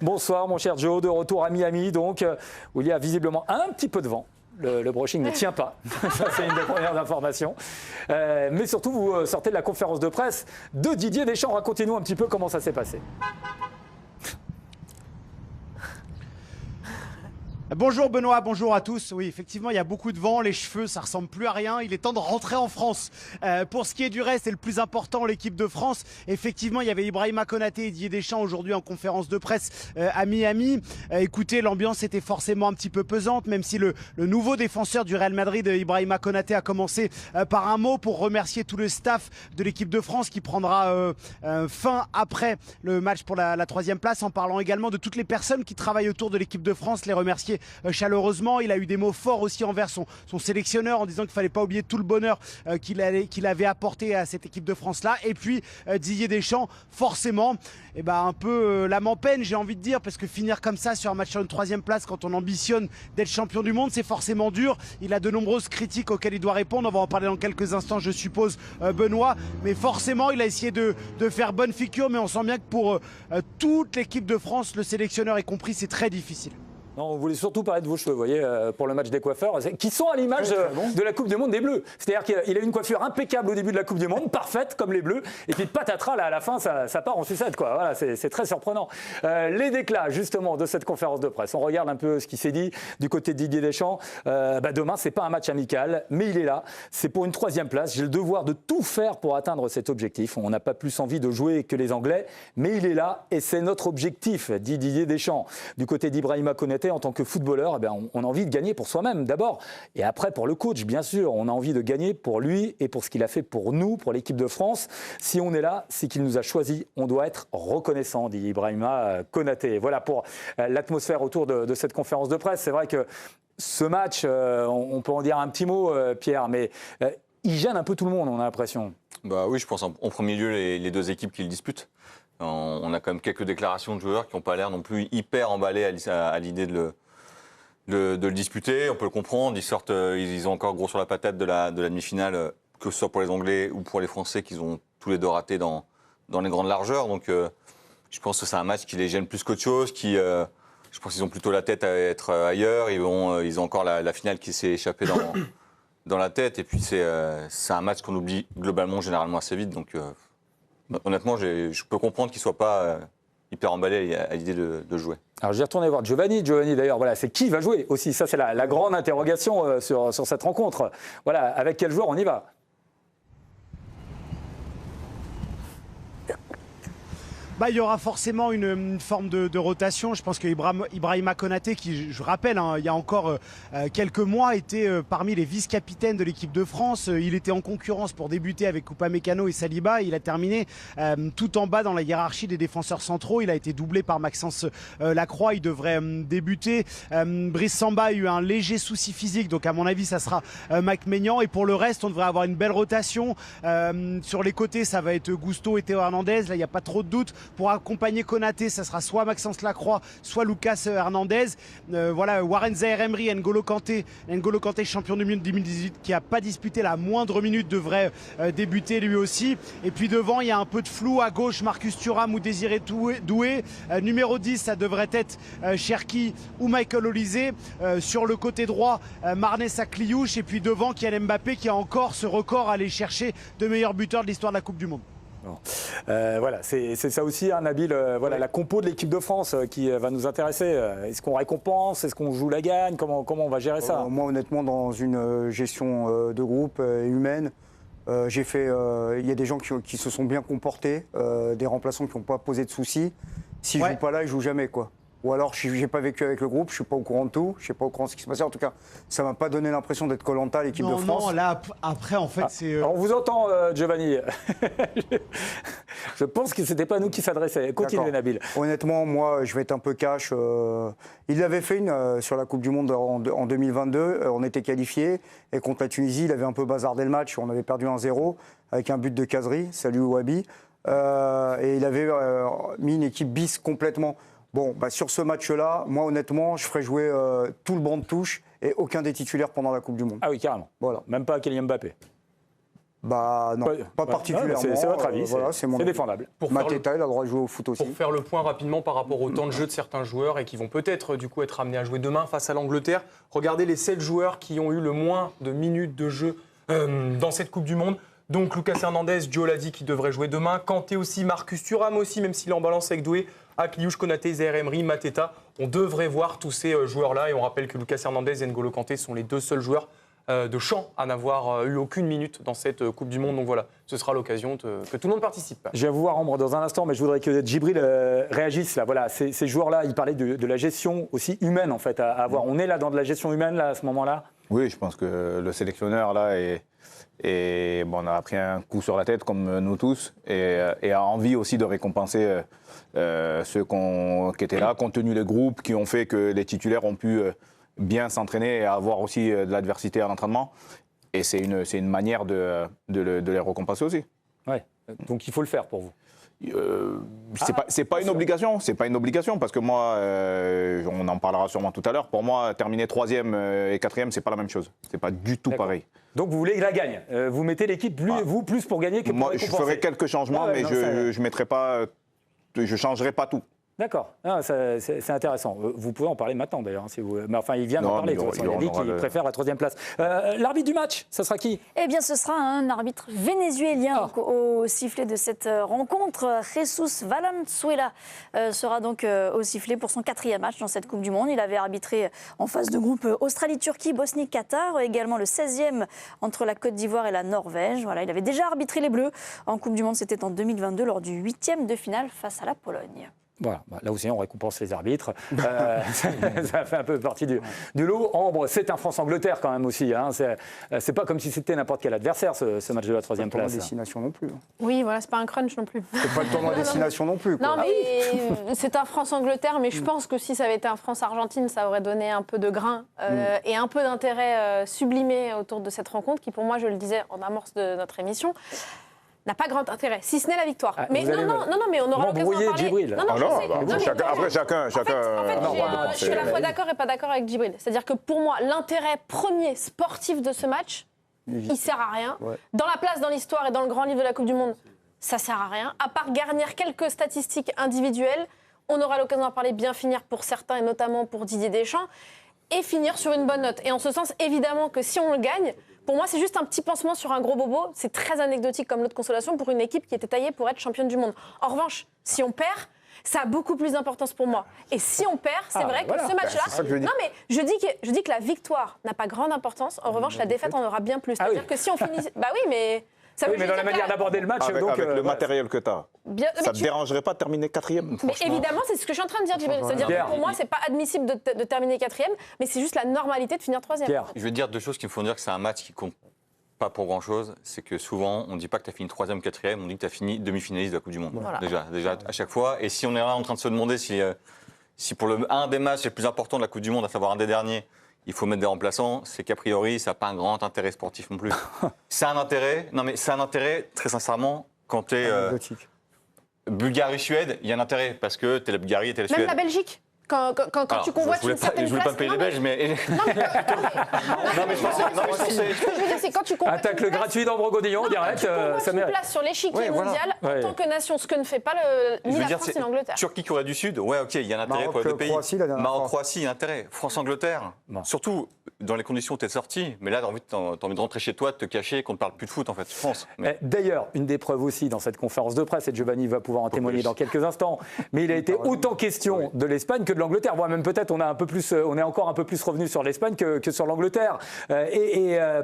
Bonsoir mon cher Joe, de retour à Miami, donc, où il y a visiblement un petit peu de vent. Le brushing ne tient pas, ça c'est une des premières informations. Mais surtout, vous sortez de la conférence de presse de Didier Deschamps. Racontez-nous un petit peu comment ça s'est passé. Bonjour Benoît, bonjour à tous. Oui, effectivement, il y a beaucoup de vent, les cheveux, ça ressemble plus à rien. Il est temps de rentrer en France. Pour ce qui est du reste, et le plus important, l'équipe de France. Effectivement, il y avait Ibrahima Konaté et Didier Deschamps aujourd'hui en conférence de presse à Miami. Écoutez, l'ambiance était forcément un petit peu pesante, même si le nouveau défenseur du Real Madrid, Ibrahima Konaté, a commencé par un mot pour remercier tout le staff de l'équipe de France qui prendra fin après le match pour la troisième place, en parlant également de toutes les personnes qui travaillent autour de l'équipe de France, les remercier chaleureusement. Il a eu des mots forts aussi envers son sélectionneur en disant qu'il ne fallait pas oublier tout le bonheur qu'il avait apporté à cette équipe de France-là. Et puis Didier Deschamps, forcément, un peu l'âme en peine, j'ai envie de dire, parce que finir comme ça sur un match sur une troisième place quand on ambitionne d'être champion du monde, c'est forcément dur. Il a de nombreuses critiques auxquelles il doit répondre. On va en parler dans quelques instants, je suppose, Benoît. Mais forcément, il a essayé de faire bonne figure, mais on sent bien que pour toute l'équipe de France, le sélectionneur y compris, c'est très difficile. Non, on voulait surtout parler de vos cheveux, vous voyez, pour le match des coiffeurs, qui sont à l'image de la Coupe du Monde des Bleus. C'est-à-dire qu'il a une coiffure impeccable au début de la Coupe du Monde, parfaite comme les Bleus, et puis patatras, là, à la fin, ça part en sucette, quoi. Voilà, c'est très surprenant. Les déclats, justement, de cette conférence de presse. On regarde un peu ce qui s'est dit du côté de Didier Deschamps. Demain, c'est pas un match amical, mais il est là. C'est pour une troisième place. J'ai le devoir de tout faire pour atteindre cet objectif. On n'a pas plus envie de jouer que les Anglais, mais il est là, et c'est notre objectif, dit Didier Deschamps. Du côté d'Ibrahima Konaté, en tant que footballeur, on a envie de gagner pour soi-même d'abord, et après pour le coach, bien sûr. On a envie de gagner pour lui et pour ce qu'il a fait pour nous, pour l'équipe de France. Si on est là, c'est qu'il nous a choisis. On doit être reconnaissant, dit Ibrahima Konaté. Voilà pour l'atmosphère autour de cette conférence de presse. C'est vrai que ce match, on peut en dire un petit mot, Pierre, mais il gêne un peu tout le monde, on a l'impression. Bah oui, je pense en premier lieu les deux équipes qui le disputent. On a quand même quelques déclarations de joueurs qui n'ont pas l'air non plus hyper emballés à l'idée de le disputer. On peut le comprendre. Ils ont encore gros sur la patate de la demi-finale, que ce soit pour les Anglais ou pour les Français, qu'ils ont tous les deux raté dans les grandes largeurs. Donc je pense que c'est un match qui les gêne plus qu'autre chose. Je pense qu'ils ont plutôt la tête à être ailleurs. Ils ont encore la finale qui s'est échappée dans la tête. Et puis c'est un match qu'on oublie globalement, généralement assez vite. Donc honnêtement, je peux comprendre qu'ils ne soient pas hyper emballés à l'idée de jouer. Alors j'ai retourné voir Giovanni. Giovanni, d'ailleurs, voilà, c'est qui va jouer aussi. Ça, c'est la grande interrogation sur cette rencontre. Voilà, avec quel joueur on y va? Il y aura forcément une forme de rotation. Je pense que Ibrahima Konaté, qui, je rappelle, il y a encore quelques mois, était parmi les vice-capitaines de l'équipe de France. Il était en concurrence pour débuter avec Upamecano et Saliba. Il a terminé tout en bas dans la hiérarchie des défenseurs centraux. Il a été doublé par Maxence Lacroix. Il devrait débuter. Brice Samba a eu un léger souci physique. Donc, à mon avis, ça sera Mike Maignan. Et pour le reste, on devrait avoir une belle rotation. Sur les côtés, ça va être Gusto et Théo Hernandez. Là, il n'y a pas trop de doute. Pour accompagner Konaté, ça sera soit Maxence Lacroix, soit Lucas Hernandez. Warren Zaïre-Emery, N'Golo Kanté, champion du monde 2018, qui n'a pas disputé la moindre minute, devrait débuter lui aussi. Et puis devant, il y a un peu de flou. À gauche, Marcus Thuram ou Désiré Doué. Numéro 10, ça devrait être Cherki ou Michael Olise. Sur le côté droit, Marnès Sakliouche. Et puis devant, Kylian Mbappé, qui a encore ce record à aller chercher de meilleur buteur de l'histoire de la Coupe du Monde. Bon. Voilà, c'est ça aussi, Nabil, la compo de l'équipe de France qui va nous intéresser. Est-ce qu'on récompense? Est-ce qu'on joue la gagne? Comment on va gérer ça? Moi, honnêtement, dans une gestion de groupe humaine, il y a des gens qui se sont bien comportés, des remplaçants qui n'ont pas posé de soucis. S'ils ne jouent pas là, ils ne jouent jamais, quoi. Ou alors, je n'ai pas vécu avec le groupe, je ne suis pas au courant de tout, je ne sais pas au courant de ce qui se passait. En tout cas, ça ne m'a pas donné l'impression d'être Koh-Lanta, l'équipe de France. Non, là, après, en fait, c'est... On vous entend, Giovanni. Je pense que ce n'était pas nous qui s'adressait. Continuez, Nabil. Honnêtement, moi, je vais être un peu cash. Il l'avait fait une sur la Coupe du Monde en 2022. On était qualifiés. Et contre la Tunisie, il avait un peu bazardé le match. On avait perdu 1-0 avec un but de Kazri. Salut Wabi. Et il avait mis une équipe bis complètement. Bon, sur ce match-là, moi, honnêtement, je ferais jouer tout le banc de touche et aucun des titulaires pendant la Coupe du Monde. Ah oui, carrément. Voilà. Même pas Kylian Mbappé. Bah non, pas particulièrement. C'est votre avis, voilà, c'est mon avis. défendable. Mateta, il a le droit de jouer au foot aussi. Pour faire le point rapidement par rapport au temps de jeu de certains joueurs et qui vont peut-être du coup être amenés à jouer demain face à l'Angleterre, regardez les 7 joueurs qui ont eu le moins de minutes de jeu dans cette Coupe du Monde. Donc Lucas Hernandez, Joe l'a dit qui devrait jouer demain, Kanté aussi, Marcus Thuram aussi, même s'il est en balance avec Doué, Akliouche, Konaté, Zaïre Emery, Mateta. On devrait voir tous ces joueurs-là et on rappelle que Lucas Hernandez et N'Golo Kanté sont les 2 seuls joueurs de champ à n'avoir eu aucune minute dans cette Coupe du Monde. Donc voilà, ce sera l'occasion que tout le monde participe. Je vais vous voir Ambre dans un instant, mais je voudrais que Djibril réagisse là. Voilà, ces joueurs-là, ils parlaient de la gestion aussi humaine en fait à avoir. On est là dans de la gestion humaine là à ce moment-là. Oui, je pense que le sélectionneur là on a pris un coup sur la tête comme nous tous et a envie aussi de récompenser ceux qui étaient là, compte tenu des groupes qui ont fait que les titulaires ont pu bien s'entraîner et avoir aussi de l'adversité à l'entraînement. Et c'est une manière de les récompenser aussi. Ouais. Donc il faut le faire pour vous. C'est pas une obligation, parce que moi, on en parlera sûrement tout à l'heure. Pour moi, terminer 3e et 4e, c'est pas la même chose. C'est pas du tout pareil. Donc vous voulez que la gagne. Vous mettez l'équipe plus pour gagner que pour récompenser. Moi, je ferai quelques changements, mais je mettrai pas, je changerai pas tout. D'accord, c'est intéressant. Vous pouvez en parler maintenant d'ailleurs. Si vous... Mais enfin, il vient d'en parler. Il a dit qu'il préfère la 3e place. L'arbitre du match, ça sera qui? Eh bien, ce sera un arbitre vénézuélien donc, au sifflet de cette rencontre. Jesus Valenzuela sera donc au sifflet pour son 4e match dans cette Coupe du Monde. Il avait arbitré en phase de groupe Australie-Turquie, Bosnie-Qatar, également le 16e entre la Côte d'Ivoire et la Norvège. Voilà, il avait déjà arbitré les Bleus en Coupe du Monde, c'était en 2022 lors du 8e de finale face à la Pologne. Voilà, là aussi on récompense les arbitres. Ça fait un peu partie du lot. Ambre, c'est un France-Angleterre quand même aussi. Hein. C'est pas comme si c'était n'importe quel adversaire ce match de la 3e place. C'est pas le tournoi destination non plus. Oui, voilà, c'est pas un crunch non plus. C'est pas le tournoi destination non plus. Quoi. Non, mais c'est un France-Angleterre, mais je pense que si ça avait été un France-Argentine, ça aurait donné un peu de grain et un peu d'intérêt sublimé autour de cette rencontre qui, pour moi, je le disais en amorce de notre émission, n'a pas grand intérêt, si ce n'est la victoire. Mais non, mais on aura l'occasion d'en parler. Djibril. Après, chacun. En fait, je suis à la fois d'accord et pas d'accord avec Djibril. C'est-à-dire que pour moi, l'intérêt premier sportif de ce match, il sert à rien. Ouais. Dans la place dans l'histoire et dans le grand livre de la Coupe du Monde, ça sert à rien. À part garnir quelques statistiques individuelles, on aura l'occasion d'en parler, bien finir pour certains et notamment pour Didier Deschamps, et finir sur une bonne note. Et en ce sens, évidemment que si on le gagne, pour moi, c'est juste un petit pansement sur un gros bobo. C'est très anecdotique comme lot de consolation pour une équipe qui était taillée pour être championne du monde. En revanche, si on perd, ça a beaucoup plus d'importance pour moi. Et si on perd, c'est vrai que ce match-là... Non, mais je dis que la victoire n'a pas grande importance. En revanche, la défaite en aura bien plus. C'est-à-dire que si on finit... Bah oui, mais... mais dans la manière d'aborder le match... Avec le matériel que tu as, ça ne te dérangerait pas de terminer 4e? Mais évidemment, c'est ce que je suis en train de dire, Djibril. C'est-à-dire que pour moi, c'est pas admissible de terminer 4e, mais c'est juste la normalité de finir 3e. Je vais dire 2 choses qui me font dire que c'est un match qui compte pas pour grand-chose. C'est que souvent, on ne dit pas que tu as fini 3e, 4e, on dit que tu as fini demi-finaliste de la Coupe du Monde. Voilà. Déjà, à chaque fois. Et si on est là en train de se demander si pour un des matchs les plus importants de la Coupe du Monde, à savoir un des derniers, il faut mettre des remplaçants, c'est qu'a priori, ça n'a pas un grand intérêt sportif non plus. C'est un intérêt, très sincèrement, quand tu es Bulgarie-Suède, il y a un intérêt, parce que tu es la Bulgarie et tu es la Suède. Même la Belgique quand tu convoites une certaine place... Je voulais pas me payer les Belges, mais... Non, mais je pensais... Ce que je veux dire, c'est quand tu convoites... Un tacle gratuit d'Ambre Godillon, direct, ça mérite. Place sur l'échiquier mondial, en tant que nation, ce que ne fait pas ni la France ni l'Angleterre. Turquie, Corée du Sud, ouais, ok, il y a un intérêt pour les deux pays. Maroc-Croatie, il y a un intérêt. France-Angleterre, surtout dans les conditions où tu es sorti, mais là, tu as envie de rentrer chez toi, de te cacher, qu'on ne parle plus de foot, en fait, je pense. D'ailleurs, une des preuves aussi dans cette conférence de presse, et Giovanni va pouvoir en témoigner dans quelques instants, mais il a été autant question de l'Espagne que de l'Angleterre. Voire même peut-être on est encore un peu plus revenu sur l'Espagne que sur l'Angleterre.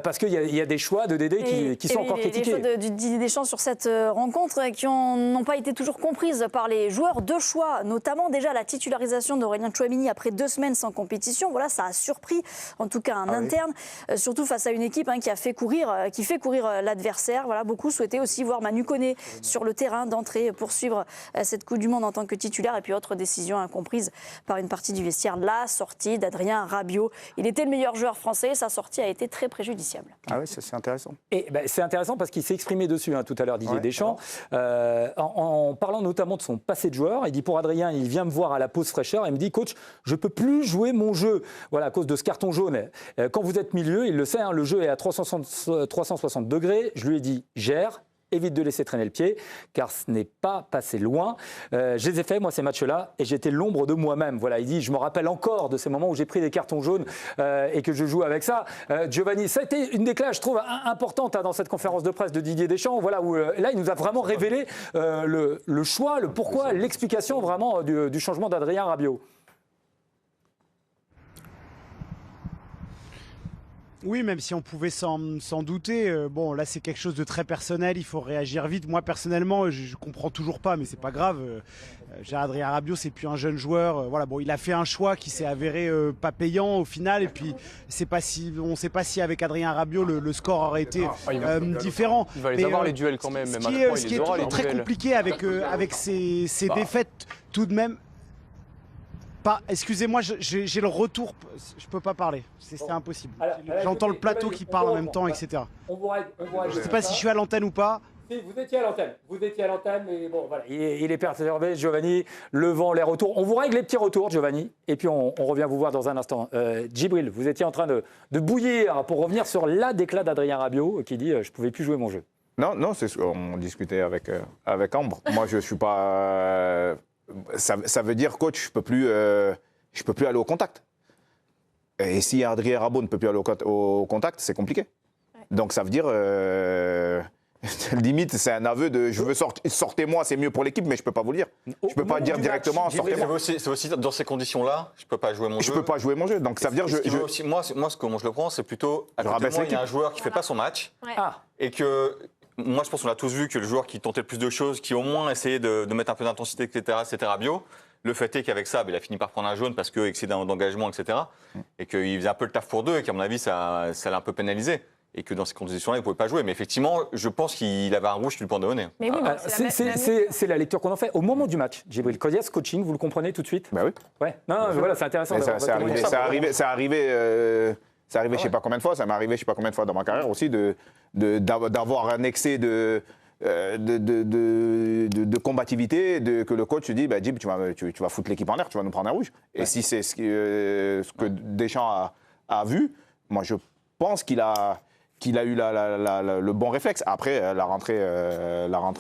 Parce qu'il y a des choix de Dédé qui sont encore critiqués. Les choix de Didier Deschamps sur cette rencontre qui n'ont pas été toujours comprises par les joueurs. 2 choix, notamment déjà la titularisation d'Aurélien Tchouaméni après 2 semaines sans compétition. Voilà, ça a surpris en tout cas un interne, surtout face à une équipe qui fait courir l'adversaire. Voilà, beaucoup souhaitaient aussi voir Manu Koné sur le terrain d'entrée, poursuivre cette Coupe du Monde en tant que titulaire. Et puis autre décision incomprise par une partie du vestiaire la sortie d'Adrien Rabiot. Il était le meilleur joueur français, sa sortie a été très préjudiciable. Ah oui, ça c'est intéressant. Et c'est intéressant parce qu'il s'est exprimé dessus tout à l'heure, Didier Deschamps, en parlant notamment de son passé de joueur. Il dit pour Adrien, il vient me voir à la pause fraîcheur et me dit coach, je peux plus jouer mon jeu. Voilà, à cause de ce carton jaune. Quand vous êtes milieu, il le sait, le jeu est à 360 degrés. Je lui ai dit gère. Évite de laisser traîner le pied, car ce n'est pas passé loin. Je les ai fait, moi, ces matchs-là, et j'étais l'ombre de moi-même. Voilà, il dit, je me rappelle encore de ces moments où j'ai pris des cartons jaunes et que je joue avec ça. Giovanni, ça a été une déclaration, je trouve, importante dans cette conférence de presse de Didier Deschamps. Voilà, où là, il nous a vraiment révélé le choix, le pourquoi, l'explication vraiment du changement d'Adrien Rabiot. Oui, même si on pouvait s'en douter, bon là c'est quelque chose de très personnel, il faut réagir vite. Moi personnellement, je comprends toujours pas, mais c'est pas grave. Adrien Rabiot, c'est plus un jeune joueur. Voilà, bon, il a fait un choix qui s'est avéré pas payant au final, et puis on ne sait pas si avec Adrien Rabiot le score aurait été différent. Il va les avoir les duels quand même. Ce qui est très compliqué avec ces défaites tout de même. Excusez-moi, j'ai le retour, je peux pas parler, c'est impossible. J'entends le plateau qui parle en même temps, etc. Je ne sais pas si je suis à l'antenne ou pas. Vous étiez à l'antenne, mais bon, voilà. Il est perturbé, Giovanni, le vent, les retours. On vous règle les petits retours, Giovanni, et puis on revient vous voir dans un instant. Djibril, vous étiez en train de bouillir pour revenir sur la déclat d'Adrien Rabiot qui dit « je pouvais plus jouer mon jeu ». Non, c'est ce qu'on discutait avec Ambre. Moi, je suis pas... Ça veut dire, coach, je peux plus aller au contact. Et si Adrien Rabiot ne peut plus aller au contact, c'est compliqué. Ouais. Donc ça veut dire, limite, c'est un aveu de je veux sortez-moi, c'est mieux pour l'équipe, mais je peux pas vous le dire. Je peux pas dire directement sortez-moi. C'est aussi dans ces conditions-là, je peux pas jouer mon jeu. Je peux pas jouer mon jeu. Donc ça veut dire moi, comment je le prends, c'est plutôt à côté de moi, il y a un joueur qui fait pas son match et que. Moi, je pense qu'on a tous vu que le joueur qui tentait le plus de choses, qui au moins essayait de mettre un peu d'intensité, etc., c'était Rabiot. Le fait est qu'avec ça, il a fini par prendre un jaune parce que excès d'engagement, etc. Et qu'il faisait un peu le taf pour deux et qu'à mon avis, ça l'a un peu pénalisé. Et que dans ces conditions-là, il ne pouvait pas jouer. Mais effectivement, je pense qu'il avait un rouge qui lui pendait. Mais oui, c'est la lecture qu'on en fait. Au moment du match, Djibril, quand il y a ce coaching, vous le comprenez tout de suite ? Bah oui. Ouais. Non, voilà, c'est intéressant. C'est arrivé, je ne sais pas combien de fois, ça m'est arrivé je ne sais pas combien de fois dans ma carrière aussi, d'avoir un excès de combativité, que le coach se dit Djib, tu vas foutre l'équipe en l'air, tu vas nous prendre un rouge. Et si c'est ce que Deschamps a vu, moi je pense qu'il a eu le bon réflexe. Après, la rentrée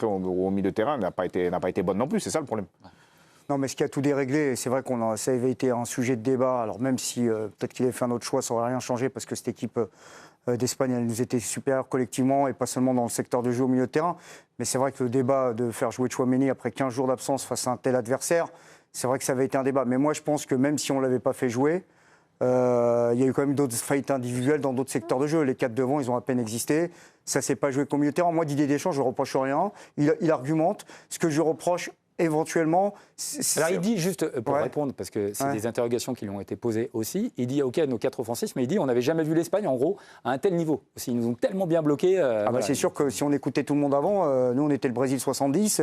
au milieu de terrain n'a pas été bonne non plus, c'est ça le problème. Non, mais ce qui a tout déréglé, c'est vrai ça avait été un sujet de débat. Alors même si peut-être qu'il avait fait un autre choix, ça n'aurait rien changé parce que cette équipe d'Espagne, elle nous était supérieure collectivement et pas seulement dans le secteur de jeu au milieu de terrain. Mais c'est vrai que le débat de faire jouer Tchouaméni après 15 jours d'absence face à un tel adversaire, c'est vrai que ça avait été un débat. Mais moi, je pense que même si on ne l'avait pas fait jouer, il y a eu quand même d'autres faillites individuelles dans d'autres secteurs de jeu. Les 4 devant, ils ont à peine existé. Ça ne s'est pas joué qu'au milieu de terrain. Moi, Didier Deschamps, je ne reproche rien. Il argumente. Ce que je reproche éventuellement... Alors il dit, juste pour répondre, parce que c'est des interrogations qui lui ont été posées aussi, il dit, OK, nos 4 offensifs, mais il dit, on n'avait jamais vu l'Espagne, en gros, à un tel niveau. Aussi, ils nous ont tellement bien bloqués. Voilà. C'est sûr que si on écoutait tout le monde avant, nous, on était le Brésil 70, et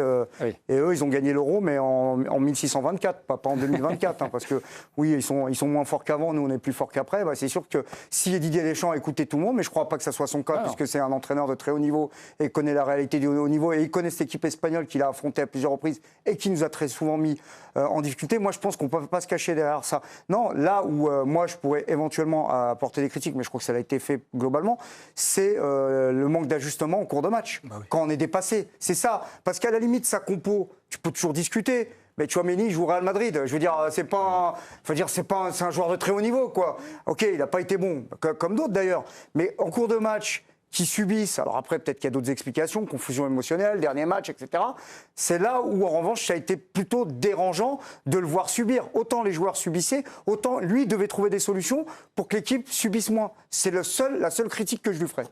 eux, ils ont gagné l'Euro, mais en 1624, pas en 2024. Parce que, oui, ils sont moins forts qu'avant, nous, on est plus forts qu'après. C'est sûr que si Didier Deschamps écoutait tout le monde, mais je ne crois pas que ça soit son cas, puisque c'est un entraîneur de très haut niveau, et connaît la réalité du haut niveau, et il connaît cette équipe espagnole qu'il a affrontée à plusieurs reprises, et qui nous a très souvent mis en difficulté. Moi, je pense qu'on ne peut pas se cacher derrière ça. Non, là où moi, je pourrais éventuellement apporter des critiques, mais je crois que ça a été fait globalement, c'est le manque d'ajustement en cours de match, quand on est dépassé. C'est ça. Parce qu'à la limite, sa compo, tu peux toujours discuter. Mais Tchouaméni joue au Real Madrid. Je veux dire, c'est un joueur de très haut niveau, quoi. OK, il n'a pas été bon, comme d'autres d'ailleurs. Mais en cours de match, qui subissent, alors après peut-être qu'il y a d'autres explications, confusion émotionnelle, dernier match, etc. C'est là où en revanche ça a été plutôt dérangeant de le voir subir. Autant les joueurs subissaient, autant lui devait trouver des solutions pour que l'équipe subisse moins. C'est la seule critique que je lui ferai.